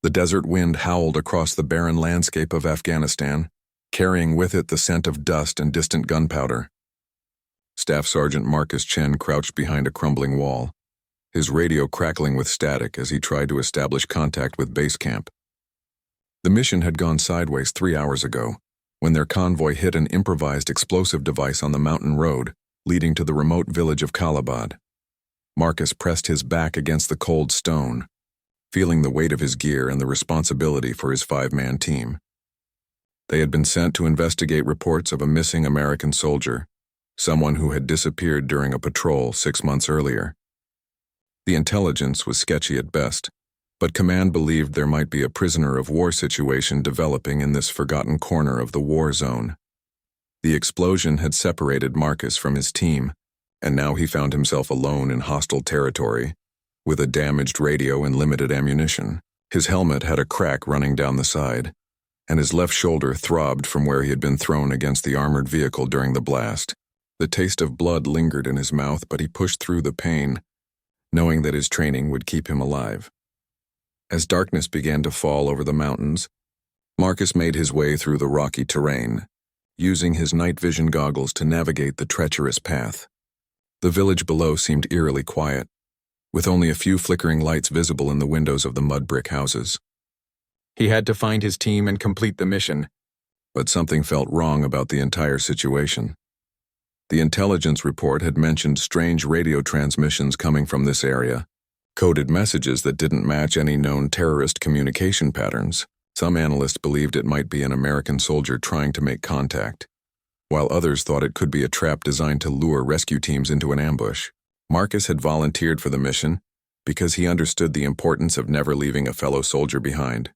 The desert wind howled across the barren landscape of Afghanistan, carrying with it the scent of dust and distant gunpowder. Staff Sergeant Marcus Chen crouched behind a crumbling wall, his radio crackling with static as he tried to establish contact with base camp. The mission had gone sideways 3 hours ago, when their convoy hit an improvised explosive device on the mountain road leading to the remote village of Kalabad. Marcus pressed his back against the cold stone, feeling the weight of his gear and the responsibility for his 5-man team. They had been sent to investigate reports of a missing American soldier, someone who had disappeared during a patrol 6 months earlier. The intelligence was sketchy at best, but command believed there might be a prisoner of war situation developing in this forgotten corner of the war zone. The explosion had separated Marcus from his team, and now he found himself alone in hostile territory, with a damaged radio and limited ammunition. His helmet had a crack running down the side, and his left shoulder throbbed from where he had been thrown against the armored vehicle during the blast. The taste of blood lingered in his mouth, but he pushed through the pain, knowing that his training would keep him alive. As darkness began to fall over the mountains, Marcus made his way through the rocky terrain, using his night vision goggles to navigate the treacherous path. The village below seemed eerily quiet, with only a few flickering lights visible in the windows of the mud brick houses. He had to find his team and complete the mission, but something felt wrong about the entire situation. The intelligence report had mentioned strange radio transmissions coming from this area, coded messages that didn't match any known terrorist communication patterns. Some analysts believed it might be an American soldier trying to make contact, while others thought it could be a trap designed to lure rescue teams into an ambush. Marcus had volunteered for the mission because he understood the importance of never leaving a fellow soldier behind.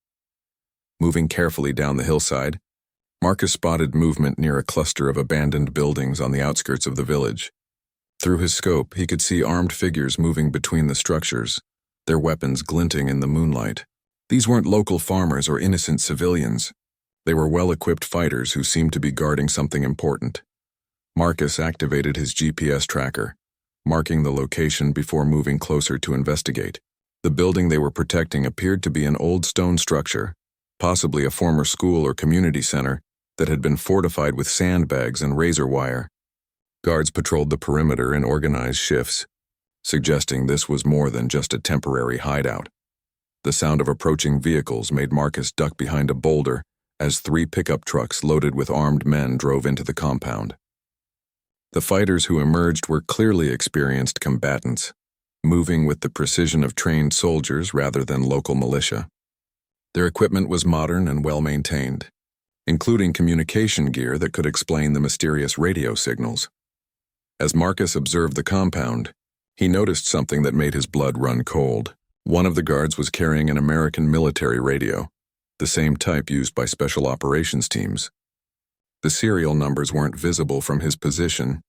Moving carefully down the hillside, Marcus spotted movement near a cluster of abandoned buildings on the outskirts of the village. Through his scope, he could see armed figures moving between the structures, their weapons glinting in the moonlight. These weren't local farmers or innocent civilians. They were well-equipped fighters who seemed to be guarding something important. Marcus activated his GPS tracker, marking the location before moving closer to investigate. The building they were protecting appeared to be an old stone structure, possibly a former school or community center that had been fortified with sandbags and razor wire. Guards patrolled the perimeter in organized shifts, suggesting this was more than just a temporary hideout. The sound of approaching vehicles made Marcus duck behind a boulder as 3 pickup trucks loaded with armed men drove into the compound. The fighters who emerged were clearly experienced combatants, moving with the precision of trained soldiers rather than local militia. Their equipment was modern and well-maintained, including communication gear that could explain the mysterious radio signals. As Marcus observed the compound, he noticed something that made his blood run cold. One of the guards was carrying an American military radio, the same type used by special operations teams. The serial numbers weren't visible from his position,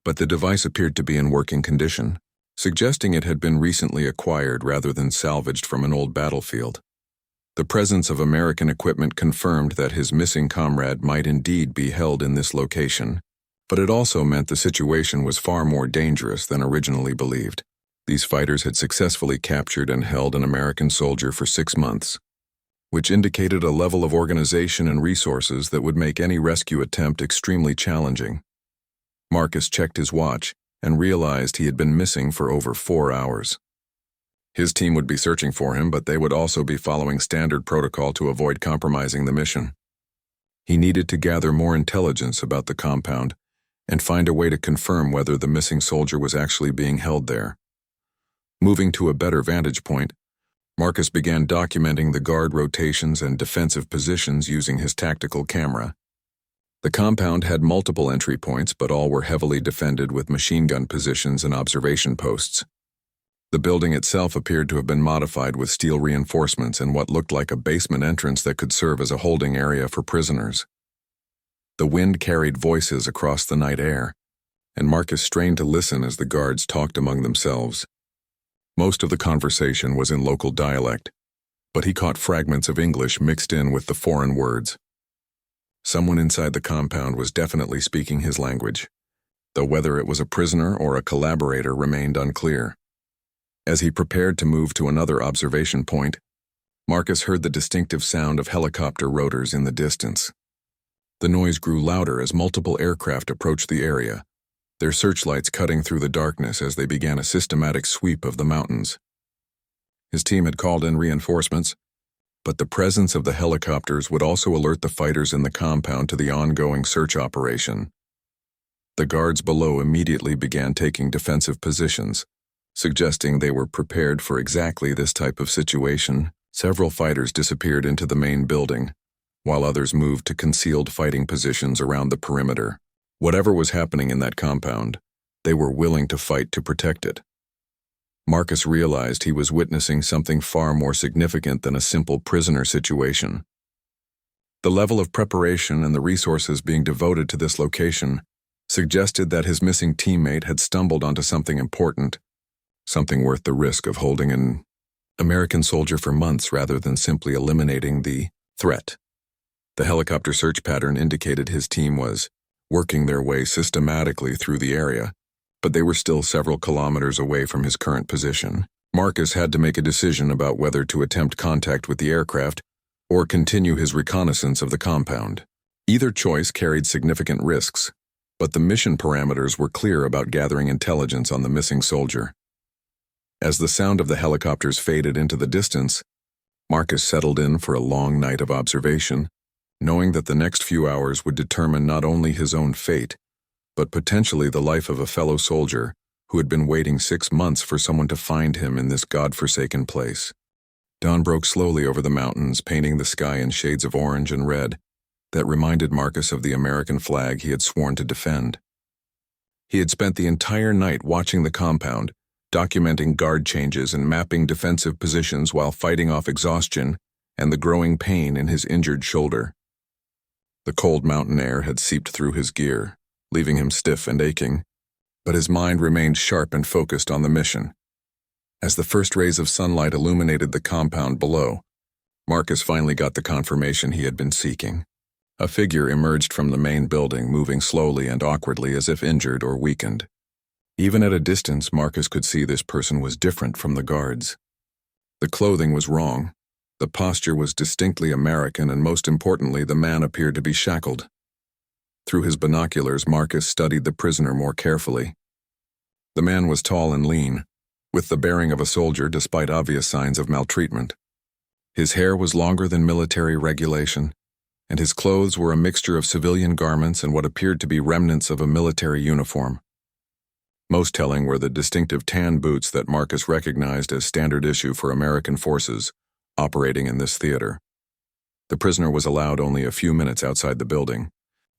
but the device appeared to be in working condition, suggesting it had been recently acquired rather than salvaged from an old battlefield. The presence of American equipment confirmed that his missing comrade might indeed be held in this location, but it also meant the situation was far more dangerous than originally believed. These fighters had successfully captured and held an American soldier for 6 months, which indicated a level of organization and resources that would make any rescue attempt extremely challenging. Marcus checked his watch and realized he had been missing for over 4 hours. His team would be searching for him, but they would also be following standard protocol to avoid compromising the mission. He needed to gather more intelligence about the compound and find a way to confirm whether the missing soldier was actually being held there. Moving to a better vantage point, Marcus began documenting the guard rotations and defensive positions using his tactical camera. The compound had multiple entry points, but all were heavily defended with machine gun positions and observation posts. The building itself appeared to have been modified with steel reinforcements and what looked like a basement entrance that could serve as a holding area for prisoners. The wind carried voices across the night air, and Marcus strained to listen as the guards talked among themselves. Most of the conversation was in local dialect, but he caught fragments of English mixed in with the foreign words. Someone inside the compound was definitely speaking his language, though whether it was a prisoner or a collaborator remained unclear. As he prepared to move to another observation point, Marcus heard the distinctive sound of helicopter rotors in the distance. The noise grew louder as multiple aircraft approached the area, their searchlights cutting through the darkness as they began a systematic sweep of the mountains. His team had called in reinforcements, but the presence of the helicopters would also alert the fighters in the compound to the ongoing search operation. The guards below immediately began taking defensive positions, suggesting they were prepared for exactly this type of situation. Several fighters disappeared into the main building, while others moved to concealed fighting positions around the perimeter. Whatever was happening in that compound, they were willing to fight to protect it. Marcus realized he was witnessing something far more significant than a simple prisoner situation. The level of preparation and the resources being devoted to this location suggested that his missing teammate had stumbled onto something important, something worth the risk of holding an American soldier for months rather than simply eliminating the threat. The helicopter search pattern indicated his team was working their way systematically through the area, but they were still several kilometers away from his current position. Marcus had to make a decision about whether to attempt contact with the aircraft or continue his reconnaissance of the compound. Either choice carried significant risks, but the mission parameters were clear about gathering intelligence on the missing soldier. As the sound of the helicopters faded into the distance, Marcus settled in for a long night of observation, knowing that the next few hours would determine not only his own fate, but potentially the life of a fellow soldier who had been waiting 6 months for someone to find him in this God-forsaken place. Dawn broke slowly over the mountains, painting the sky in shades of orange and red that reminded Marcus of the American flag he had sworn to defend. He had spent the entire night watching the compound, documenting guard changes and mapping defensive positions while fighting off exhaustion and the growing pain in his injured shoulder. The cold mountain air had seeped through his gear, leaving him stiff and aching, but his mind remained sharp and focused on the mission. As the first rays of sunlight illuminated the compound below, Marcus finally got the confirmation he had been seeking. A figure emerged from the main building, moving slowly and awkwardly as if injured or weakened. Even at a distance, Marcus could see this person was different from the guards. The clothing was wrong, the posture was distinctly American, and most importantly, the man appeared to be shackled. Through his binoculars, Marcus studied the prisoner more carefully. The man was tall and lean, with the bearing of a soldier despite obvious signs of maltreatment. His hair was longer than military regulation, and his clothes were a mixture of civilian garments and what appeared to be remnants of a military uniform. Most telling were the distinctive tan boots that Marcus recognized as standard issue for American forces operating in this theater. The prisoner was allowed only a few minutes outside the building,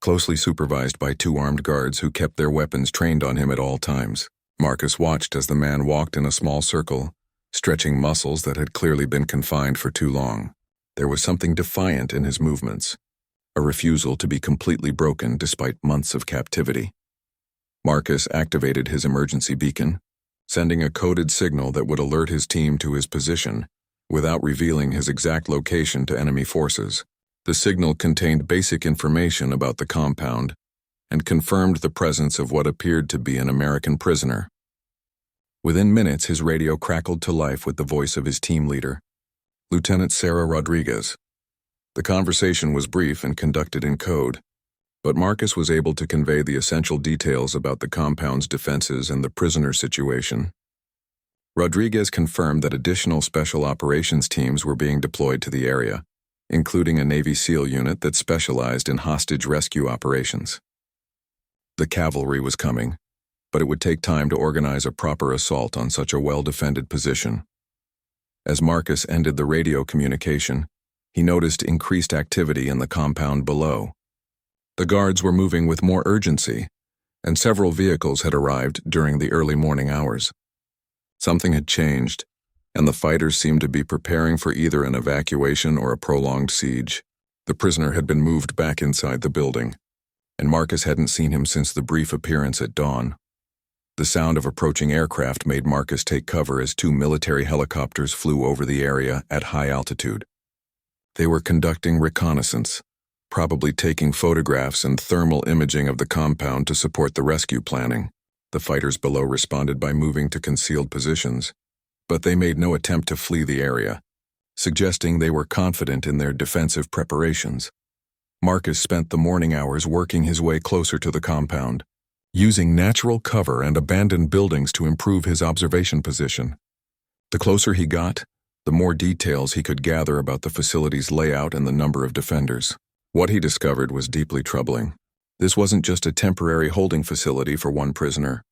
closely supervised by 2 armed guards who kept their weapons trained on him at all times. Marcus watched as the man walked in a small circle, stretching muscles that had clearly been confined for too long. There was something defiant in his movements, a refusal to be completely broken despite months of captivity. Marcus activated his emergency beacon, sending a coded signal that would alert his team to his position without revealing his exact location to enemy forces. The signal contained basic information about the compound and confirmed the presence of what appeared to be an American prisoner. Within minutes, his radio crackled to life with the voice of his team leader, Lieutenant Sarah Rodriguez. The conversation was brief and conducted in code, but Marcus was able to convey the essential details about the compound's defenses and the prisoner situation. Rodriguez confirmed that additional special operations teams were being deployed to the area, including a Navy SEAL unit that specialized in hostage rescue operations. The cavalry was coming, but it would take time to organize a proper assault on such a well-defended position. As Marcus ended the radio communication, he noticed increased activity in the compound below. The guards were moving with more urgency, and several vehicles had arrived during the early morning hours. Something had changed, and the fighters seemed to be preparing for either an evacuation or a prolonged siege. The prisoner had been moved back inside the building, and Marcus hadn't seen him since the brief appearance at dawn. The sound of approaching aircraft made Marcus take cover as 2 military helicopters flew over the area at high altitude. They were conducting reconnaissance, probably taking photographs and thermal imaging of the compound to support the rescue planning. The fighters below responded by moving to concealed positions, but they made no attempt to flee the area, suggesting they were confident in their defensive preparations. Marcus spent the morning hours working his way closer to the compound, using natural cover and abandoned buildings to improve his observation position. The closer he got, the more details he could gather about the facility's layout and the number of defenders. What he discovered was deeply troubling. This wasn't just a temporary holding facility for one prisoner.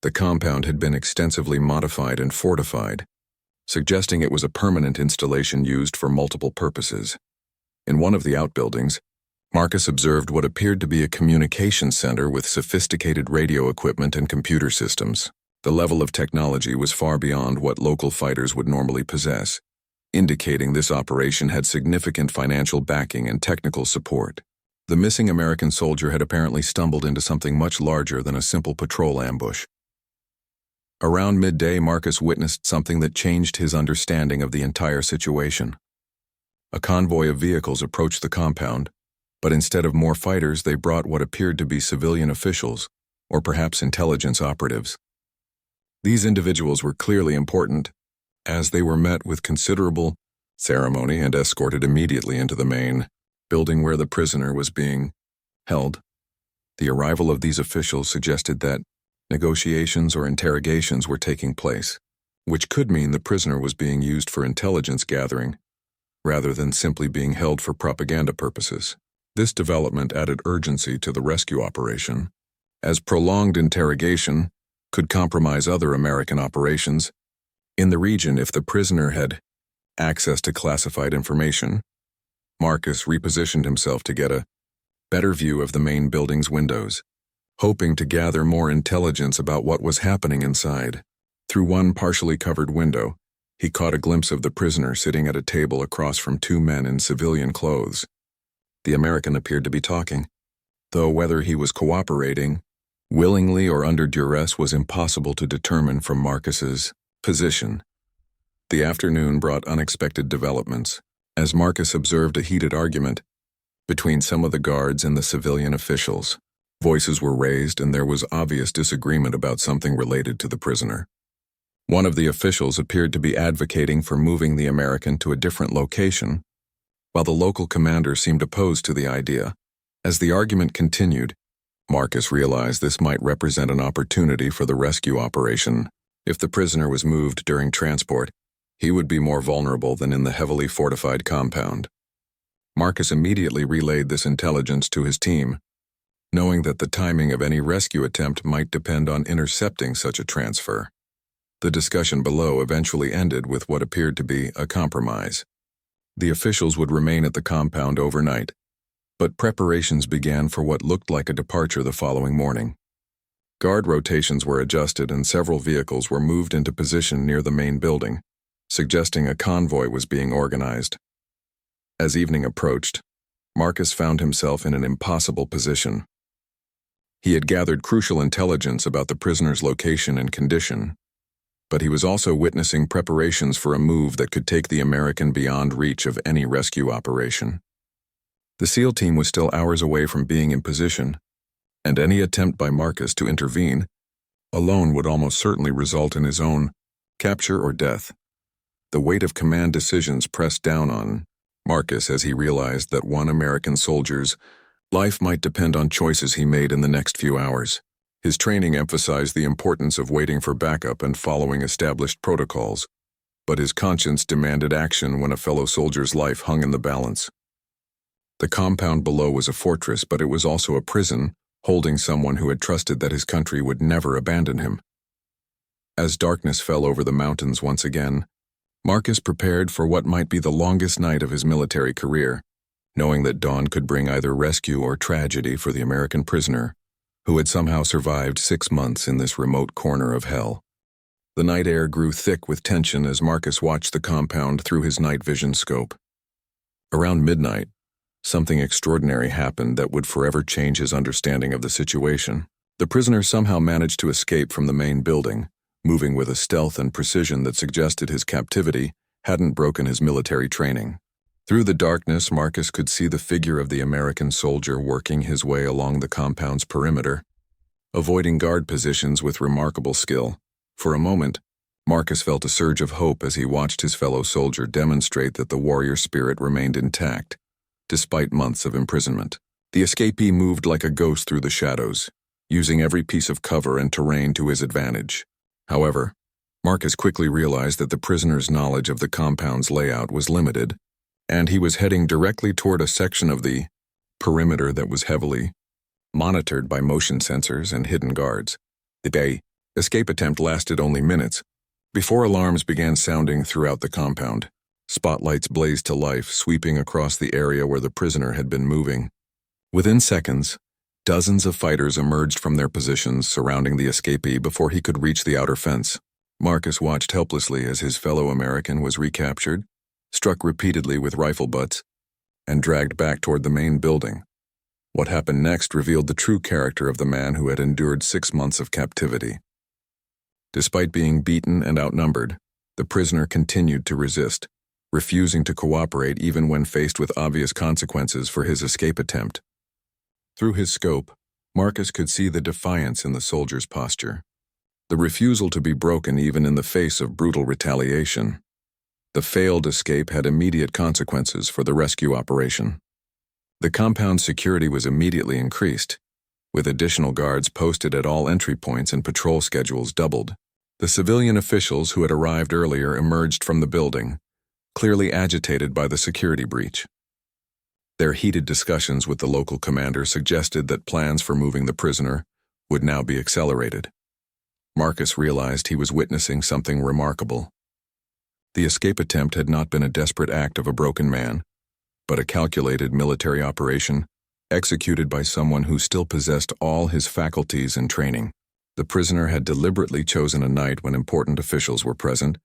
The compound had been extensively modified and fortified, suggesting it was a permanent installation used for multiple purposes. In one of the outbuildings, Marcus observed what appeared to be a communication center with sophisticated radio equipment and computer systems. The level of technology was far beyond what local fighters would normally possess, indicating this operation had significant financial backing and technical support. The missing American soldier had apparently stumbled into something much larger than a simple patrol ambush. Around midday, Marcus witnessed something that changed his understanding of the entire situation. A convoy of vehicles approached the compound, but instead of more fighters, they brought what appeared to be civilian officials, or perhaps intelligence operatives. These individuals were clearly important, as they were met with considerable ceremony and escorted immediately into the main building where the prisoner was being held. The arrival of these officials suggested that negotiations or interrogations were taking place, which could mean the prisoner was being used for intelligence gathering, rather than simply being held for propaganda purposes. This development added urgency to the rescue operation, as prolonged interrogation could compromise other American operations in the region if the prisoner had access to classified information. Marcus repositioned himself to get a better view of the main building's windows, hoping to gather more intelligence about what was happening inside. Through one partially covered window, he caught a glimpse of the prisoner sitting at a table across from two men in civilian clothes. The American appeared to be talking, though whether he was cooperating willingly or under duress was impossible to determine from Marcus's position. The afternoon brought unexpected developments, as Marcus observed a heated argument between some of the guards and the civilian officials. Voices were raised and there was obvious disagreement about something related to the prisoner. One of the officials appeared to be advocating for moving the American to a different location, while the local commander seemed opposed to the idea. As the argument continued, Marcus realized this might represent an opportunity for the rescue operation. If the prisoner was moved during transport, he would be more vulnerable than in the heavily fortified compound. Marcus immediately relayed this intelligence to his team, knowing that the timing of any rescue attempt might depend on intercepting such a transfer. The discussion below eventually ended with what appeared to be a compromise. The officials would remain at the compound overnight, but preparations began for what looked like a departure the following morning. Guard rotations were adjusted and several vehicles were moved into position near the main building, suggesting a convoy was being organized. As evening approached, Marcus found himself in an impossible position. He had gathered crucial intelligence about the prisoner's location and condition, but he was also witnessing preparations for a move that could take the American beyond reach of any rescue operation. The SEAL team was still hours away from being in position, and any attempt by Marcus to intervene alone would almost certainly result in his own capture or death. The weight of command decisions pressed down on Marcus as he realized that one American soldier's life might depend on choices he made in the next few hours. His training emphasized the importance of waiting for backup and following established protocols, but his conscience demanded action when a fellow soldier's life hung in the balance. The compound below was a fortress, but it was also a prison, holding someone who had trusted that his country would never abandon him. As darkness fell over the mountains once again, Marcus prepared for what might be the longest night of his military career, knowing that dawn could bring either rescue or tragedy for the American prisoner, who had somehow survived 6 months in this remote corner of hell. The night air grew thick with tension as Marcus watched the compound through his night vision scope. Around midnight, something extraordinary happened that would forever change his understanding of the situation. The prisoner somehow managed to escape from the main building, moving with a stealth and precision that suggested his captivity hadn't broken his military training. Through the darkness, Marcus could see the figure of the American soldier working his way along the compound's perimeter, avoiding guard positions with remarkable skill. For a moment, Marcus felt a surge of hope as he watched his fellow soldier demonstrate that the warrior spirit remained intact, despite months of imprisonment. The escapee moved like a ghost through the shadows, using every piece of cover and terrain to his advantage. However, Marcus quickly realized that the prisoner's knowledge of the compound's layout was limited, and he was heading directly toward a section of the perimeter that was heavily monitored by motion sensors and hidden guards. The escape attempt lasted only minutes, before alarms began sounding throughout the compound. Spotlights blazed to life, sweeping across the area where the prisoner had been moving. Within seconds, dozens of fighters emerged from their positions surrounding the escapee before he could reach the outer fence. Marcus watched helplessly as his fellow American was recaptured, struck repeatedly with rifle butts, and dragged back toward the main building. What happened next revealed the true character of the man who had endured 6 months of captivity. Despite being beaten and outnumbered, the prisoner continued to resist, refusing to cooperate even when faced with obvious consequences for his escape attempt. Through his scope, Marcus could see the defiance in the soldier's posture, the refusal to be broken even in the face of brutal retaliation. The failed escape had immediate consequences for the rescue operation. The compound's security was immediately increased, with additional guards posted at all entry points and patrol schedules doubled. The civilian officials who had arrived earlier emerged from the building, clearly agitated by the security breach. Their heated discussions with the local commander suggested that plans for moving the prisoner would now be accelerated. Marcus realized he was witnessing something remarkable. The escape attempt had not been a desperate act of a broken man, but a calculated military operation executed by someone who still possessed all his faculties and training. The prisoner had deliberately chosen a night when important officials were present,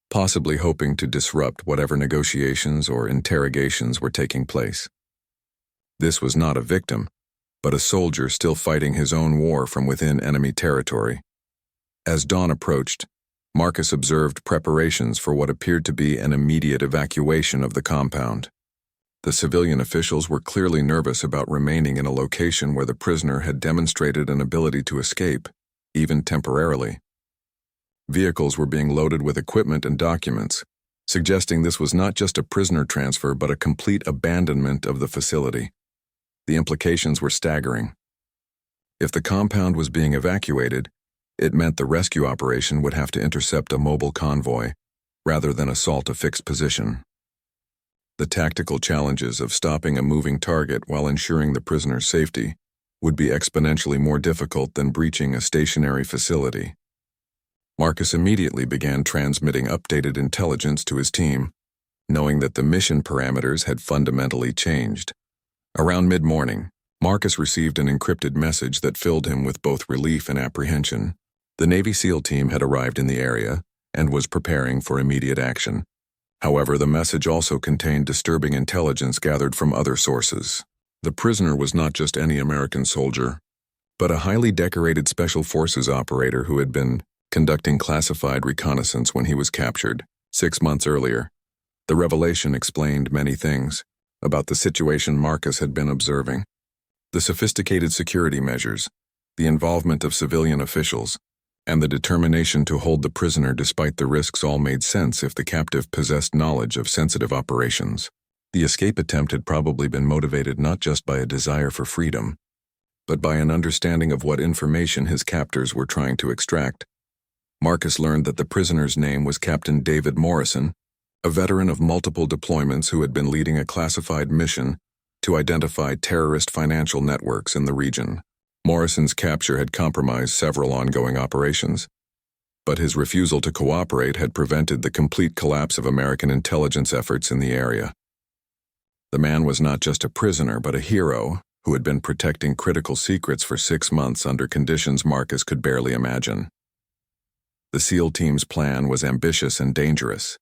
possibly hoping to disrupt whatever negotiations or interrogations were taking place. This was not a victim, but a soldier still fighting his own war from within enemy territory. As dawn approached, Marcus observed preparations for what appeared to be an immediate evacuation of the compound. The civilian officials were clearly nervous about remaining in a location where the prisoner had demonstrated an ability to escape, even temporarily. Vehicles were being loaded with equipment and documents, suggesting this was not just a prisoner transfer but a complete abandonment of the facility. The implications were staggering. If the compound was being evacuated, it meant the rescue operation would have to intercept a mobile convoy rather than assault a fixed position. The tactical challenges of stopping a moving target while ensuring the prisoner's safety would be exponentially more difficult than breaching a stationary facility. Marcus immediately began transmitting updated intelligence to his team, knowing that the mission parameters had fundamentally changed. Around mid-morning, Marcus received an encrypted message that filled him with both relief and apprehension. The Navy SEAL team had arrived in the area and was preparing for immediate action. However, the message also contained disturbing intelligence gathered from other sources. The prisoner was not just any American soldier, but a highly decorated Special Forces operator who had been conducting classified reconnaissance when he was captured 6 months earlier. The revelation explained many things about the situation Marcus had been observing. The sophisticated security measures, the involvement of civilian officials, and the determination to hold the prisoner despite the risks all made sense if the captive possessed knowledge of sensitive operations. The escape attempt had probably been motivated not just by a desire for freedom, but by an understanding of what information his captors were trying to extract. Marcus learned that the prisoner's name was Captain David Morrison, a veteran of multiple deployments who had been leading a classified mission to identify terrorist financial networks in the region. Morrison's capture had compromised several ongoing operations, but his refusal to cooperate had prevented the complete collapse of American intelligence efforts in the area. The man was not just a prisoner but a hero who had been protecting critical secrets for 6 months under conditions Marcus could barely imagine. The SEAL team's plan was ambitious and dangerous.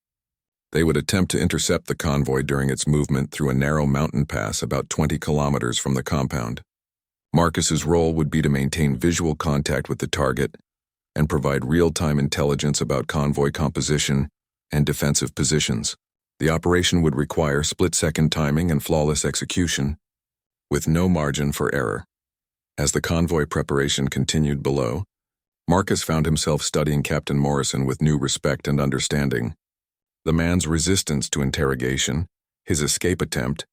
They would attempt to intercept the convoy during its movement through a narrow mountain pass about 20 kilometers from the compound. Marcus's role would be to maintain visual contact with the target and provide real-time intelligence about convoy composition and defensive positions. The operation would require split-second timing and flawless execution, with no margin for error. As the convoy preparation continued below, Marcus found himself studying Captain Morrison with new respect and understanding. The man's resistance to interrogation, his escape attempt,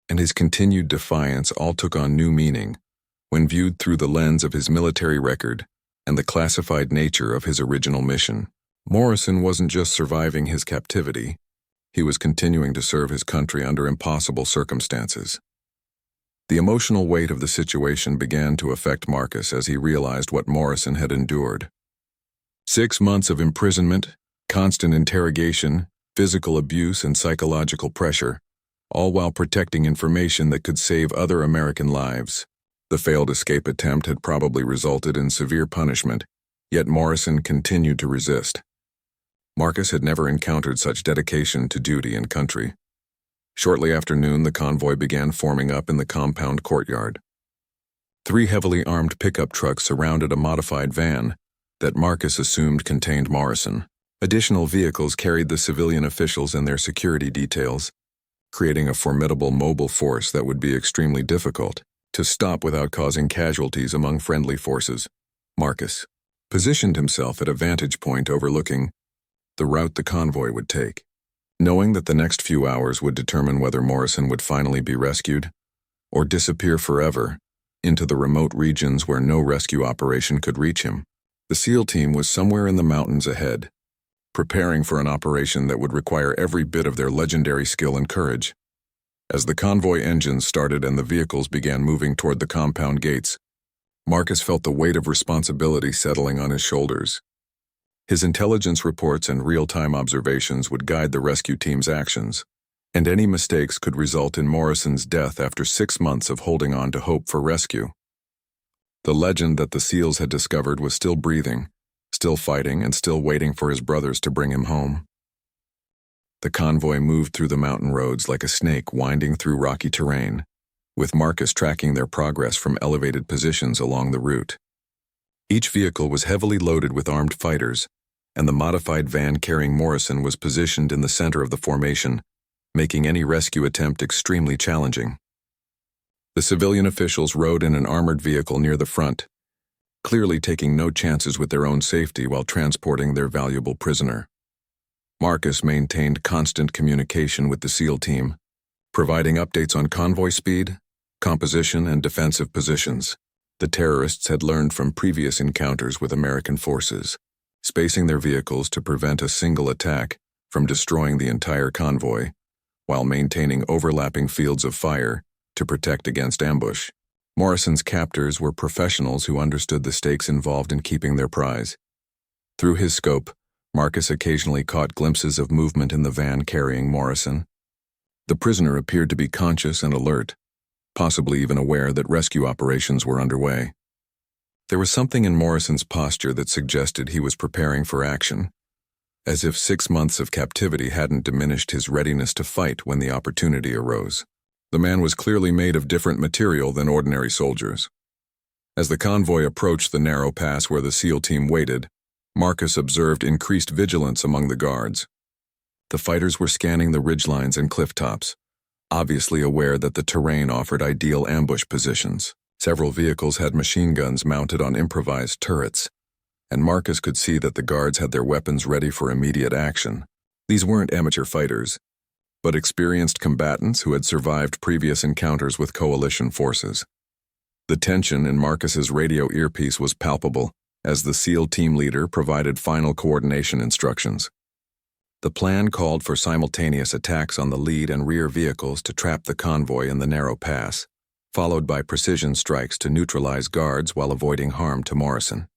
and his continued defiance all took on new meaning when viewed through the lens of his military record and the classified nature of his original mission. Morrison wasn't just surviving his captivity, he was continuing to serve his country under impossible circumstances. The emotional weight of the situation began to affect Marcus as he realized what Morrison had endured. 6 months of imprisonment, constant interrogation, physical abuse, and psychological pressure, all while protecting information that could save other American lives. The failed escape attempt had probably resulted in severe punishment, yet Morrison continued to resist. Marcus had never encountered such dedication to duty and country. Shortly after noon, the convoy began forming up in the compound courtyard. 3 heavily armed pickup trucks surrounded a modified van that Marcus assumed contained Morrison. Additional vehicles carried the civilian officials and their security details, creating a formidable mobile force that would be extremely difficult to stop without causing casualties among friendly forces. Marcus positioned himself at a vantage point overlooking the route the convoy would take. Knowing that the next few hours would determine whether Morrison would finally be rescued or disappear forever into the remote regions where no rescue operation could reach him, the SEAL team was somewhere in the mountains ahead, preparing for an operation that would require every bit of their legendary skill and courage. As the convoy engines started and the vehicles began moving toward the compound gates, Marcus felt the weight of responsibility settling on his shoulders. His intelligence reports and real-time observations would guide the rescue team's actions, and any mistakes could result in Morrison's death after 6 months of holding on to hope for rescue. The legend that the SEALs had discovered was still breathing, still fighting, and still waiting for his brothers to bring him home. The convoy moved through the mountain roads like a snake winding through rocky terrain, with Marcus tracking their progress from elevated positions along the route. Each vehicle was heavily loaded with armed fighters, and the modified van carrying Morrison was positioned in the center of the formation, making any rescue attempt extremely challenging. The civilian officials rode in an armored vehicle near the front, clearly taking no chances with their own safety while transporting their valuable prisoner. Marcus maintained constant communication with the SEAL team, providing updates on convoy speed, composition, and defensive positions. The terrorists had learned from previous encounters with American forces, spacing their vehicles to prevent a single attack from destroying the entire convoy, while maintaining overlapping fields of fire to protect against ambush. Morrison's captors were professionals who understood the stakes involved in keeping their prize. Through his scope, Marcus occasionally caught glimpses of movement in the van carrying Morrison. The prisoner appeared to be conscious and alert, possibly even aware that rescue operations were underway. There was something in Morrison's posture that suggested he was preparing for action, as if 6 months of captivity hadn't diminished his readiness to fight when the opportunity arose. The man was clearly made of different material than ordinary soldiers. As the convoy approached the narrow pass where the SEAL team waited, Marcus observed increased vigilance among the guards. The fighters were scanning the ridgelines and cliff tops, obviously aware that the terrain offered ideal ambush positions. Several vehicles had machine guns mounted on improvised turrets, and Marcus could see that the guards had their weapons ready for immediate action. These weren't amateur fighters, but experienced combatants who had survived previous encounters with coalition forces. The tension in Marcus's radio earpiece was palpable as the SEAL team leader provided final coordination instructions. The plan called for simultaneous attacks on the lead and rear vehicles to trap the convoy in the narrow pass, followed by precision strikes to neutralize guards while avoiding harm to Morrison.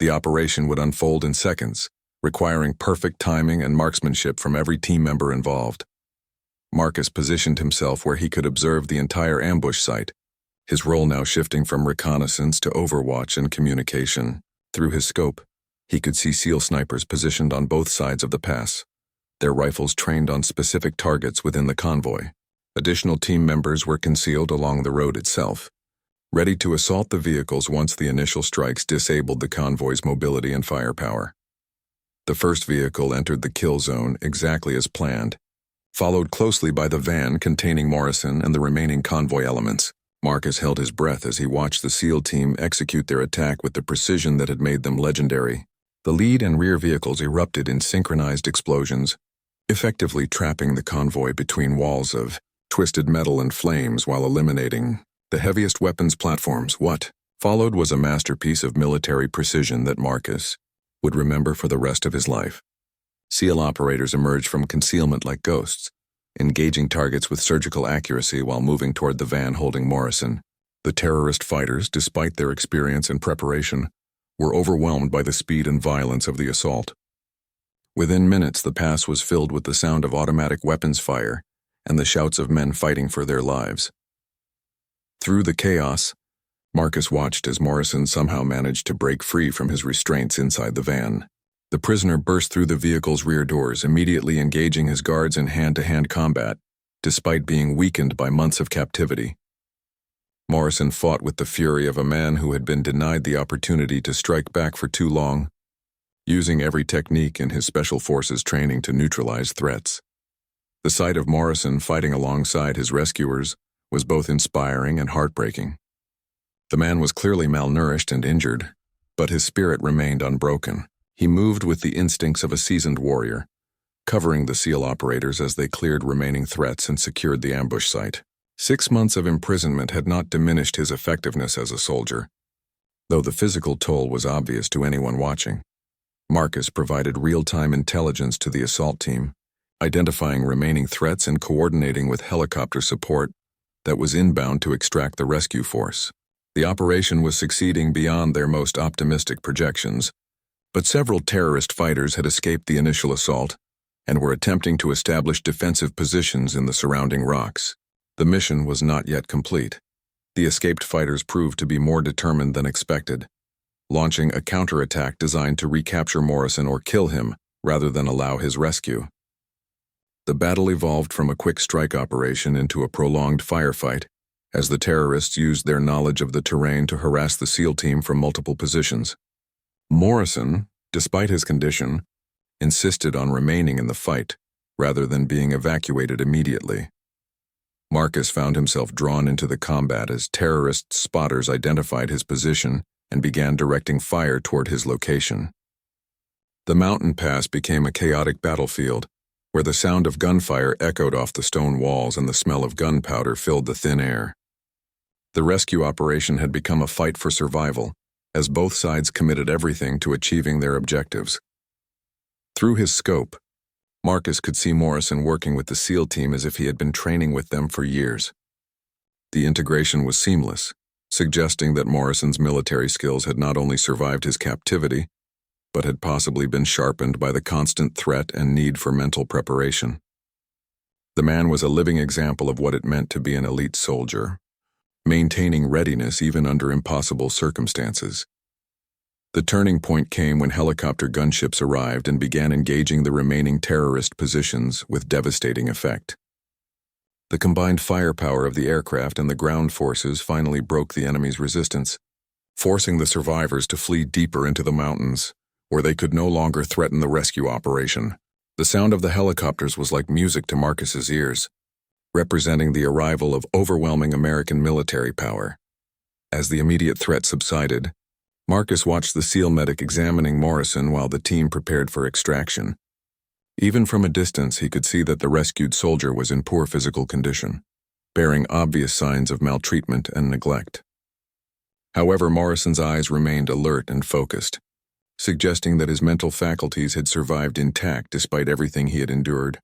The operation would unfold in seconds, requiring perfect timing and marksmanship from every team member involved. Marcus positioned himself where he could observe the entire ambush site, his role now shifting from reconnaissance to overwatch and communication. Through his scope, he could see SEAL snipers positioned on both sides of the pass, their rifles trained on specific targets within the convoy. Additional team members were concealed along the road itself, ready to assault the vehicles once the initial strikes disabled the convoy's mobility and firepower. The first vehicle entered the kill zone exactly as planned, followed closely by the van containing Morrison and the remaining convoy elements. Marcus held his breath as he watched the SEAL team execute their attack with the precision that had made them legendary. The lead and rear vehicles erupted in synchronized explosions, effectively trapping the convoy between walls of twisted metal and flames while eliminating the heaviest weapons platforms. What followed was a masterpiece of military precision that Marcus would remember for the rest of his life. SEAL operators emerged from concealment like ghosts, engaging targets with surgical accuracy while moving toward the van holding Morrison. The terrorist fighters, despite their experience and preparation, were overwhelmed by the speed and violence of the assault. Within minutes, the pass was filled with the sound of automatic weapons fire and the shouts of men fighting for their lives. Through the chaos, Marcus watched as Morrison somehow managed to break free from his restraints inside the van. The prisoner burst through the vehicle's rear doors, immediately engaging his guards in hand-to-hand combat, despite being weakened by months of captivity. Morrison fought with the fury of a man who had been denied the opportunity to strike back for too long, using every technique in his special forces training to neutralize threats. The sight of Morrison fighting alongside his rescuers was both inspiring and heartbreaking. The man was clearly malnourished and injured, but his spirit remained unbroken. He moved with the instincts of a seasoned warrior, covering the SEAL operators as they cleared remaining threats and secured the ambush site. 6 months of imprisonment had not diminished his effectiveness as a soldier, though the physical toll was obvious to anyone watching. Marcus provided real-time intelligence to the assault team, identifying remaining threats and coordinating with helicopter support that was inbound to extract the rescue force. The operation was succeeding beyond their most optimistic projections, but several terrorist fighters had escaped the initial assault and were attempting to establish defensive positions in the surrounding rocks. The mission was not yet complete. The escaped fighters proved to be more determined than expected, launching a counterattack designed to recapture Morrison or kill him rather than allow his rescue. The battle evolved from a quick strike operation into a prolonged firefight, as the terrorists used their knowledge of the terrain to harass the SEAL team from multiple positions. Morrison, despite his condition, insisted on remaining in the fight rather than being evacuated immediately. Marcus found himself drawn into the combat as terrorist spotters identified his position and began directing fire toward his location. The mountain pass became a chaotic battlefield, where the sound of gunfire echoed off the stone walls and the smell of gunpowder filled the thin air. The rescue operation had become a fight for survival, as both sides committed everything to achieving their objectives. Through his scope, Marcus could see Morrison working with the SEAL team as if he had been training with them for years. The integration was seamless, suggesting that Morrison's military skills had not only survived his captivity, but had possibly been sharpened by the constant threat and need for mental preparation. The man was a living example of what it meant to be an elite soldier, maintaining readiness even under impossible circumstances. The turning point came when helicopter gunships arrived and began engaging the remaining terrorist positions with devastating effect. The combined firepower of the aircraft and the ground forces finally broke the enemy's resistance, forcing the survivors to flee deeper into the mountains, where they could no longer threaten the rescue operation. The sound of the helicopters was like music to Marcus's ears, representing the arrival of overwhelming American military power. As the immediate threat subsided, Marcus watched the SEAL medic examining Morrison while the team prepared for extraction. Even from a distance, he could see that the rescued soldier was in poor physical condition, bearing obvious signs of maltreatment and neglect. However, Morrison's eyes remained alert and focused, suggesting that his mental faculties had survived intact despite everything he had endured.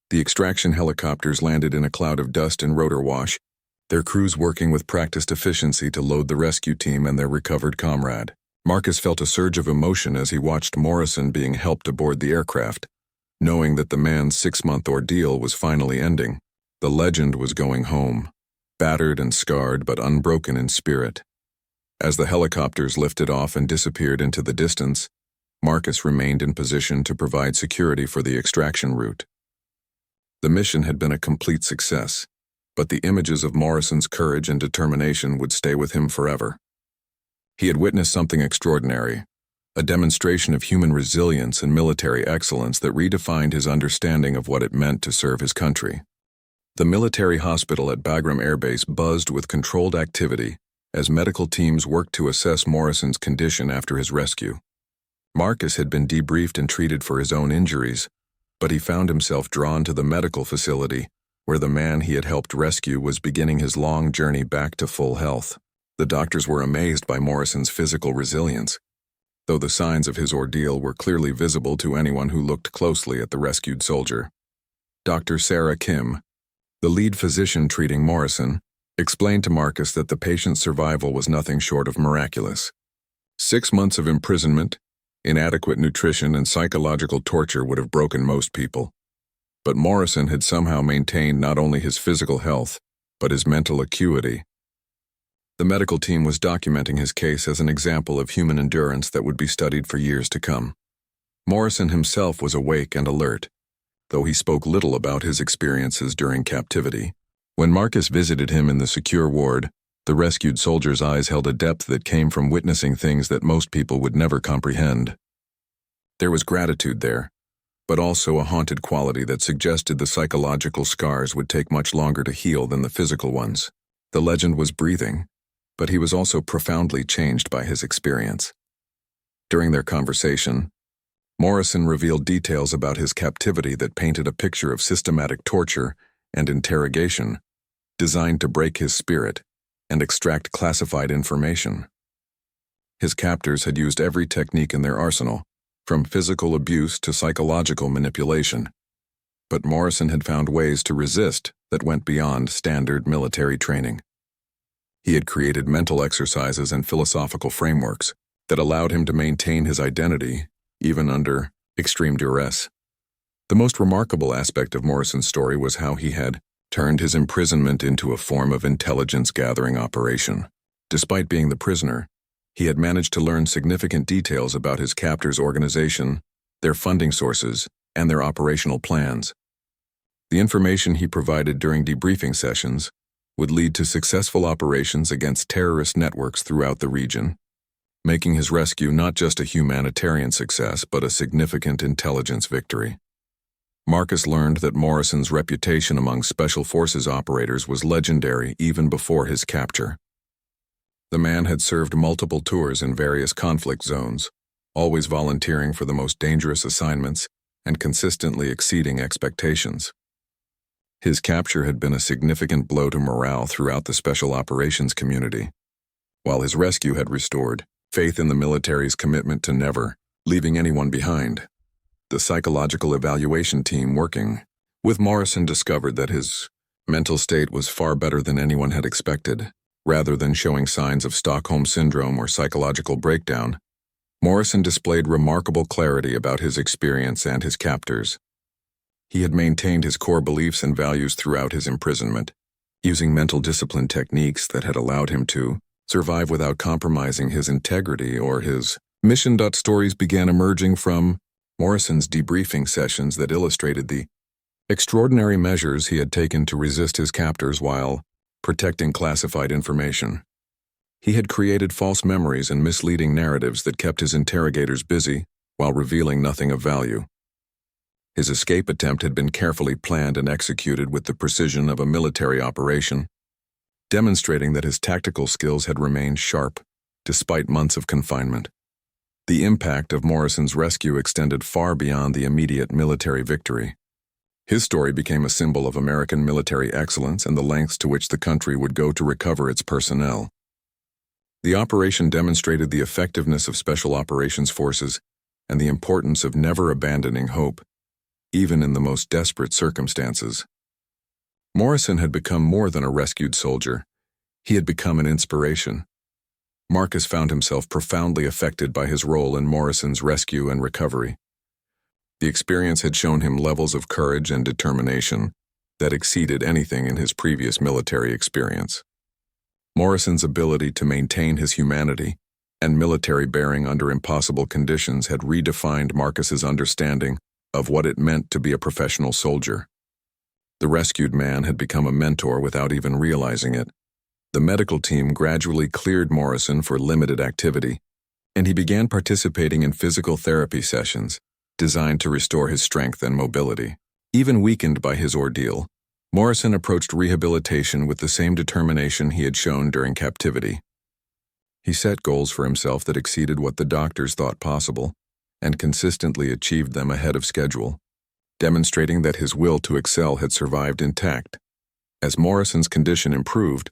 The extraction helicopters landed in a cloud of dust and rotor wash, their crews working with practiced efficiency to load the rescue team and their recovered comrade. Marcus felt a surge of emotion as he watched Morrison being helped aboard the aircraft, knowing that the man's 6-month ordeal was finally ending. The legend was going home, battered and scarred but unbroken in spirit. As the helicopters lifted off and disappeared into the distance, Marcus remained in position to provide security for the extraction route. The mission had been a complete success, but the images of Morrison's courage and determination would stay with him forever. He had witnessed something extraordinary, a demonstration of human resilience and military excellence that redefined his understanding of what it meant to serve his country. The military hospital at Bagram Air Base buzzed with controlled activity as medical teams worked to assess Morrison's condition after his rescue. Marcus had been debriefed and treated for his own injuries, but he found himself drawn to the medical facility where the man he had helped rescue was beginning his long journey back to full health. The doctors were amazed by Morrison's physical resilience, though the signs of his ordeal were clearly visible to anyone who looked closely at the rescued soldier. Dr. Sarah Kim, the lead physician treating Morrison, explained to Marcus that the patient's survival was nothing short of miraculous. 6 months of imprisonment, inadequate nutrition, and psychological torture would have broken most people. But Morrison had somehow maintained not only his physical health, but his mental acuity. The medical team was documenting his case as an example of human endurance that would be studied for years to come. Morrison himself was awake and alert, though he spoke little about his experiences during captivity. When Marcus visited him in the secure ward, the rescued soldier's eyes held a depth that came from witnessing things that most people would never comprehend. There was gratitude there, but also a haunted quality that suggested the psychological scars would take much longer to heal than the physical ones. The legend was breathing, but he was also profoundly changed by his experience. During their conversation, Morrison revealed details about his captivity that painted a picture of systematic torture and interrogation, designed to break his spirit and extract classified information. His captors had used every technique in their arsenal, from physical abuse to psychological manipulation. But Morrison had found ways to resist that went beyond standard military training. He had created mental exercises and philosophical frameworks that allowed him to maintain his identity even under extreme duress. The most remarkable aspect of Morrison's story was how he had turned his imprisonment into a form of intelligence-gathering operation. Despite being the prisoner, he had managed to learn significant details about his captors' organization, their funding sources, and their operational plans. The information he provided during debriefing sessions would lead to successful operations against terrorist networks throughout the region, making his rescue not just a humanitarian success but a significant intelligence victory. Marcus learned that Morrison's reputation among Special Forces operators was legendary even before his capture. The man had served multiple tours in various conflict zones, always volunteering for the most dangerous assignments and consistently exceeding expectations. His capture had been a significant blow to morale throughout the special operations community, while his rescue had restored faith in the military's commitment to never leaving anyone behind. The psychological evaluation team working with Morrison discovered that his mental state was far better than anyone had expected. Rather than showing signs of Stockholm Syndrome or psychological breakdown, Morrison displayed remarkable clarity about his experience and his captors. He had maintained his core beliefs and values throughout his imprisonment, using mental discipline techniques that had allowed him to survive without compromising his integrity or his mission. Stories began emerging from Morrison's debriefing sessions that illustrated the extraordinary measures he had taken to resist his captors while protecting classified information. He had created false memories and misleading narratives that kept his interrogators busy while revealing nothing of value. His escape attempt had been carefully planned and executed with the precision of a military operation, demonstrating that his tactical skills had remained sharp despite months of confinement. The impact of Morrison's rescue extended far beyond the immediate military victory. His story became a symbol of American military excellence and the lengths to which the country would go to recover its personnel. The operation demonstrated the effectiveness of special operations forces and the importance of never abandoning hope, even in the most desperate circumstances. Morrison had become more than a rescued soldier. He had become an inspiration. Marcus found himself profoundly affected by his role in Morrison's rescue and recovery. The experience had shown him levels of courage and determination that exceeded anything in his previous military experience. Morrison's ability to maintain his humanity and military bearing under impossible conditions had redefined Marcus's understanding of what it meant to be a professional soldier. The rescued man had become a mentor without even realizing it. The medical team gradually cleared Morrison for limited activity, and he began participating in physical therapy sessions designed to restore his strength and mobility. Even weakened by his ordeal, Morrison approached rehabilitation with the same determination he had shown during captivity. He set goals for himself that exceeded what the doctors thought possible, and consistently achieved them ahead of schedule, demonstrating that his will to excel had survived intact. As Morrison's condition improved,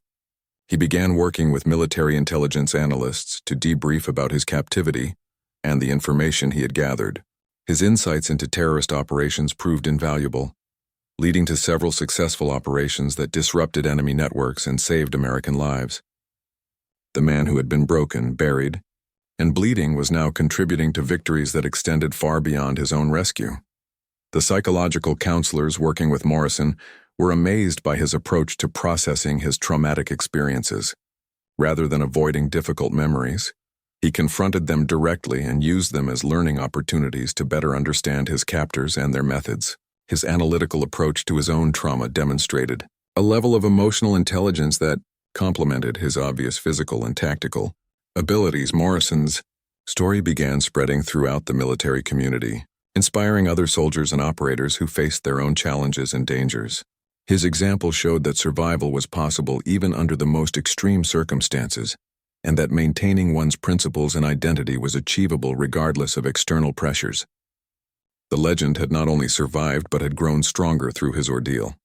he began working with military intelligence analysts to debrief about his captivity and the information he had gathered. His insights into terrorist operations proved invaluable, leading to several successful operations that disrupted enemy networks and saved American lives. The man who had been broken, buried, and bleeding was now contributing to victories that extended far beyond his own rescue. The psychological counselors working with Morrison were amazed by his approach to processing his traumatic experiences. Rather than avoiding difficult memories, he confronted them directly and used them as learning opportunities to better understand his captors and their methods. His analytical approach to his own trauma demonstrated a level of emotional intelligence that complemented his obvious physical and tactical abilities. Morrison's story began spreading throughout the military community, inspiring other soldiers and operators who faced their own challenges and dangers. His example showed that survival was possible even under the most extreme circumstances, and that maintaining one's principles and identity was achievable regardless of external pressures. The legend had not only survived but had grown stronger through his ordeal.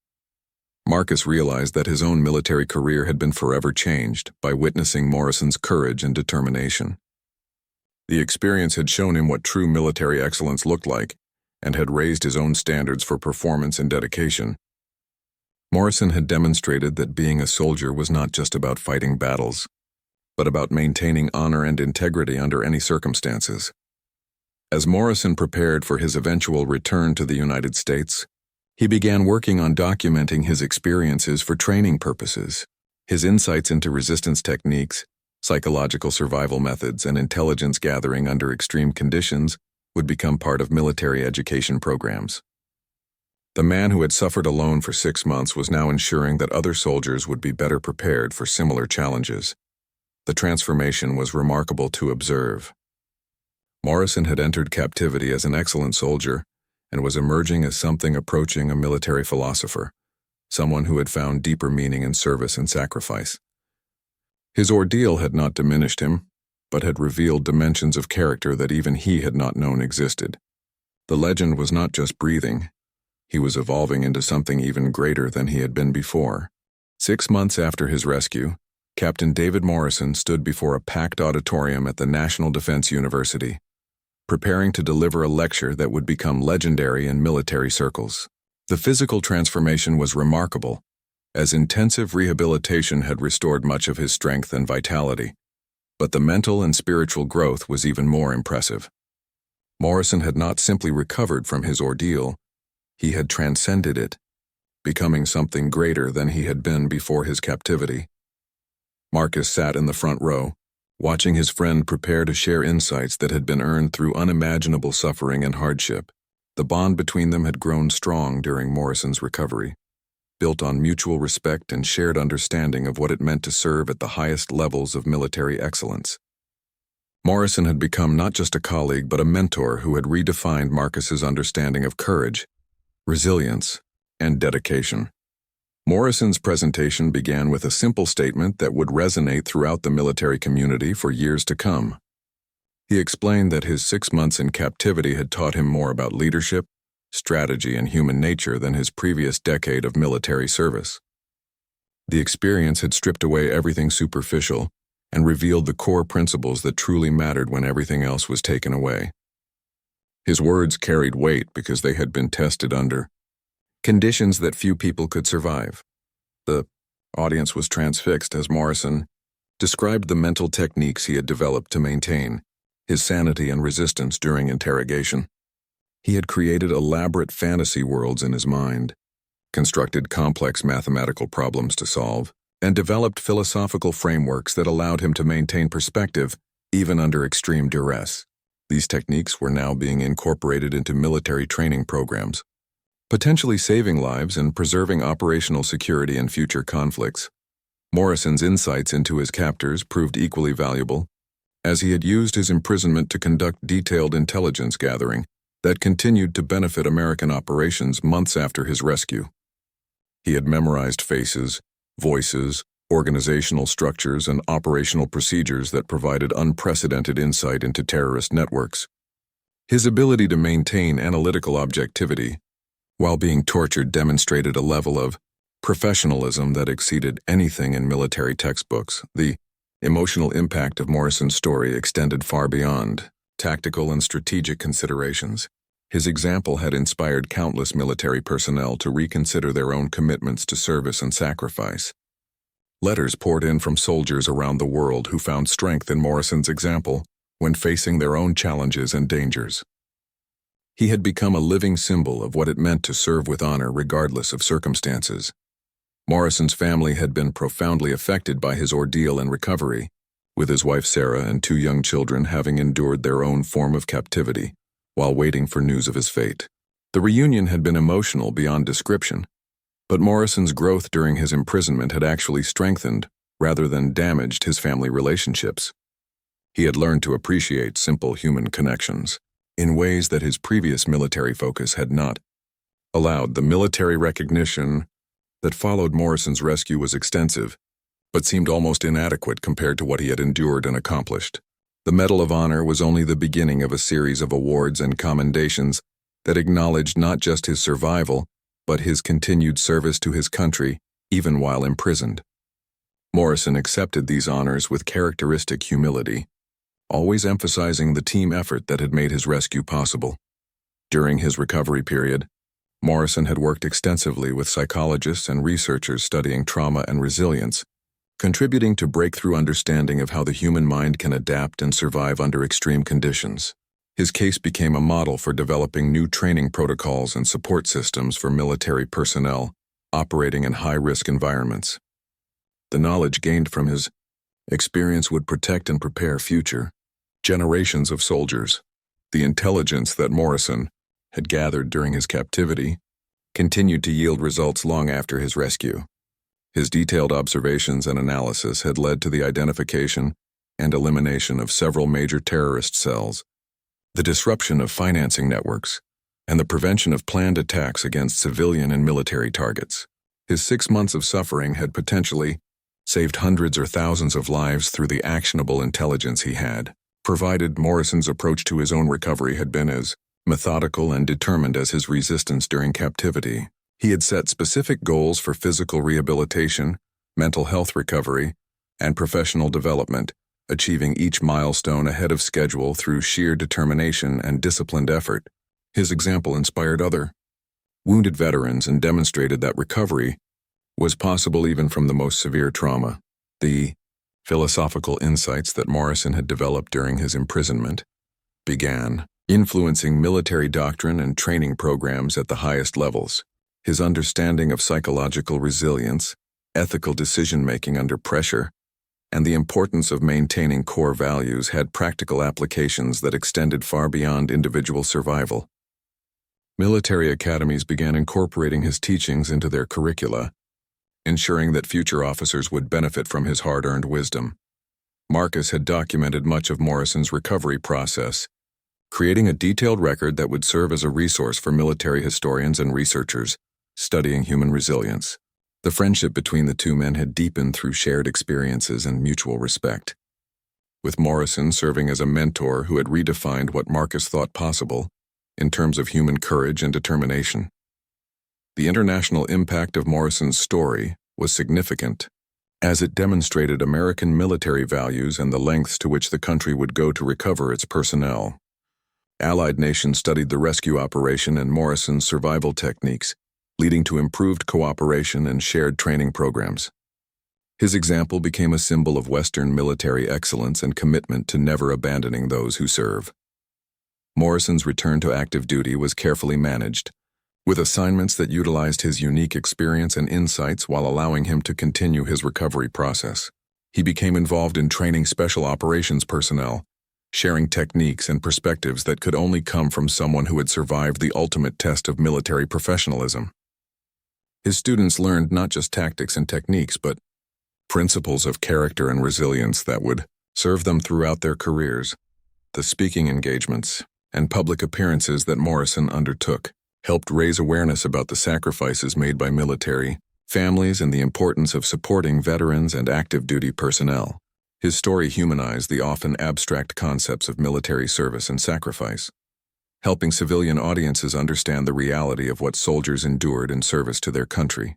Marcus realized that his own military career had been forever changed by witnessing Morrison's courage and determination. The experience had shown him what true military excellence looked like and had raised his own standards for performance and dedication. Morrison had demonstrated that being a soldier was not just about fighting battles, but about maintaining honor and integrity under any circumstances. As Morrison prepared for his eventual return to the United States, he began working on documenting his experiences for training purposes. His insights into resistance techniques, psychological survival methods, and intelligence gathering under extreme conditions would become part of military education programs. The man who had suffered alone for 6 months was now ensuring that other soldiers would be better prepared for similar challenges. The transformation was remarkable to observe. Morrison had entered captivity as an excellent soldier and was emerging as something approaching a military philosopher, someone who had found deeper meaning in service and sacrifice. His ordeal had not diminished him, but had revealed dimensions of character that even he had not known existed. The legend was not just breathing. He was evolving into something even greater than he had been before. 6 months after his rescue, Captain David Morrison stood before a packed auditorium at the National Defense University, preparing to deliver a lecture that would become legendary in military circles. The physical transformation was remarkable, as intensive rehabilitation had restored much of his strength and vitality. But the mental and spiritual growth was even more impressive. Morrison had not simply recovered from his ordeal, he had transcended it, becoming something greater than he had been before his captivity. Marcus sat in the front row, watching his friend prepare to share insights that had been earned through unimaginable suffering and hardship. The bond between them had grown strong during Morrison's recovery, built on mutual respect and shared understanding of what it meant to serve at the highest levels of military excellence. Morrison had become not just a colleague but a mentor who had redefined Marcus's understanding of courage, resilience, and dedication. Morrison's presentation began with a simple statement that would resonate throughout the military community for years to come. He explained that his 6 months in captivity had taught him more about leadership, strategy, and human nature than his previous decade of military service. The experience had stripped away everything superficial and revealed the core principles that truly mattered when everything else was taken away. His words carried weight because they had been tested under conditions that few people could survive. The audience was transfixed as Morrison described the mental techniques he had developed to maintain his sanity and resistance during interrogation. He had created elaborate fantasy worlds in his mind, constructed complex mathematical problems to solve, and developed philosophical frameworks that allowed him to maintain perspective even under extreme duress. These techniques were now being incorporated into military training programs, potentially saving lives and preserving operational security in future conflicts. Morrison's insights into his captors proved equally valuable, as he had used his imprisonment to conduct detailed intelligence gathering that continued to benefit American operations months after his rescue. He had memorized faces, voices, organizational structures, and operational procedures that provided unprecedented insight into terrorist networks. His ability to maintain analytical objectivity while being tortured demonstrated a level of professionalism that exceeded anything in military textbooks. The emotional impact of Morrison's story extended far beyond tactical and strategic considerations. His example had inspired countless military personnel to reconsider their own commitments to service and sacrifice. Letters poured in from soldiers around the world who found strength in Morrison's example when facing their own challenges and dangers. He had become a living symbol of what it meant to serve with honor regardless of circumstances. Morrison's family had been profoundly affected by his ordeal and recovery, with his wife Sarah and 2 young children having endured their own form of captivity while waiting for news of his fate. The reunion had been emotional beyond description, but Morrison's growth during his imprisonment had actually strengthened rather than damaged his family relationships. He had learned to appreciate simple human connections in ways that his previous military focus had not allowed. The military recognition that followed Morrison's rescue was extensive, but seemed almost inadequate compared to what he had endured and accomplished. The Medal of Honor was only the beginning of a series of awards and commendations that acknowledged not just his survival, but his continued service to his country, even while imprisoned. Morrison accepted these honors with characteristic humility, always emphasizing the team effort that had made his rescue possible. During his recovery period, Morrison had worked extensively with psychologists and researchers studying trauma and resilience, contributing to breakthrough understanding of how the human mind can adapt and survive under extreme conditions. His case became a model for developing new training protocols and support systems for military personnel operating in high-risk environments. The knowledge gained from his experience would protect and prepare future generations of soldiers. The intelligence that Morrison had gathered during his captivity continued to yield results long after his rescue. His detailed observations and analysis had led to the identification and elimination of several major terrorist cells, the disruption of financing networks, and the prevention of planned attacks against civilian and military targets. His 6 months of suffering had potentially saved hundreds or thousands of lives through the actionable intelligence he had provided. Morrison's approach to his own recovery had been as methodical and determined as his resistance during captivity. He had set specific goals for physical rehabilitation, mental health recovery, and professional development, achieving each milestone ahead of schedule through sheer determination and disciplined effort. His example inspired other wounded veterans and demonstrated that recovery was possible even from the most severe trauma. The philosophical insights that Morrison had developed during his imprisonment began influencing military doctrine and training programs at the highest levels. His understanding of psychological resilience, ethical decision-making under pressure, and the importance of maintaining core values had practical applications that extended far beyond individual survival. Military academies began incorporating his teachings into their curricula, ensuring that future officers would benefit from his hard-earned wisdom. Marcus had documented much of Morrison's recovery process, creating a detailed record that would serve as a resource for military historians and researchers studying human resilience. The friendship between the 2 men had deepened through shared experiences and mutual respect, with Morrison serving as a mentor who had redefined what Marcus thought possible in terms of human courage and determination. The international impact of Morrison's story was significant, as it demonstrated American military values and the lengths to which the country would go to recover its personnel. Allied nations studied the rescue operation and Morrison's survival techniques, leading to improved cooperation and shared training programs. His example became a symbol of Western military excellence and commitment to never abandoning those who serve. Morrison's return to active duty was carefully managed, with assignments that utilized his unique experience and insights while allowing him to continue his recovery process. He became involved in training special operations personnel, sharing techniques and perspectives that could only come from someone who had survived the ultimate test of military professionalism. His students learned not just tactics and techniques, but principles of character and resilience that would serve them throughout their careers. The speaking engagements and public appearances that Morrison undertook helped raise awareness about the sacrifices made by military families, and the importance of supporting veterans and active duty personnel. His story humanized the often abstract concepts of military service and sacrifice, helping civilian audiences understand the reality of what soldiers endured in service to their country.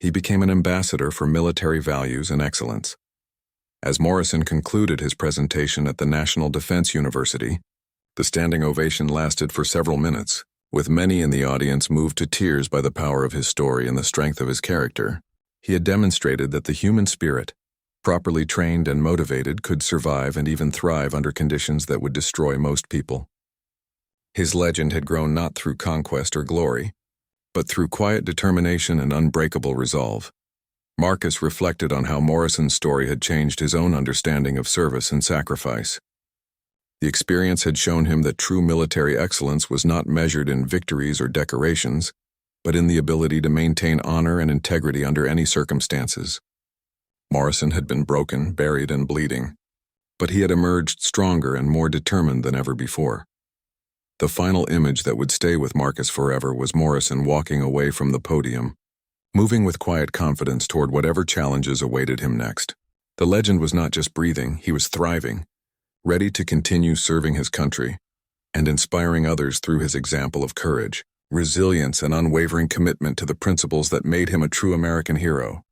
He became an ambassador for military values and excellence. As Morrison concluded his presentation at the National Defense University, the standing ovation lasted for several minutes, with many in the audience moved to tears by the power of his story and the strength of his character. He had demonstrated that the human spirit, properly trained and motivated, could survive and even thrive under conditions that would destroy most people. His legend had grown not through conquest or glory, but through quiet determination and unbreakable resolve. Marcus reflected on how Morrison's story had changed his own understanding of service and sacrifice. The experience had shown him that true military excellence was not measured in victories or decorations, but in the ability to maintain honor and integrity under any circumstances. Morrison had been broken, buried, and bleeding, but he had emerged stronger and more determined than ever before. The final image that would stay with Marcus forever was Morrison walking away from the podium, moving with quiet confidence toward whatever challenges awaited him next. The legend was not just breathing, he was thriving, ready to continue serving his country and inspiring others through his example of courage, resilience, and unwavering commitment to the principles that made him a true American hero.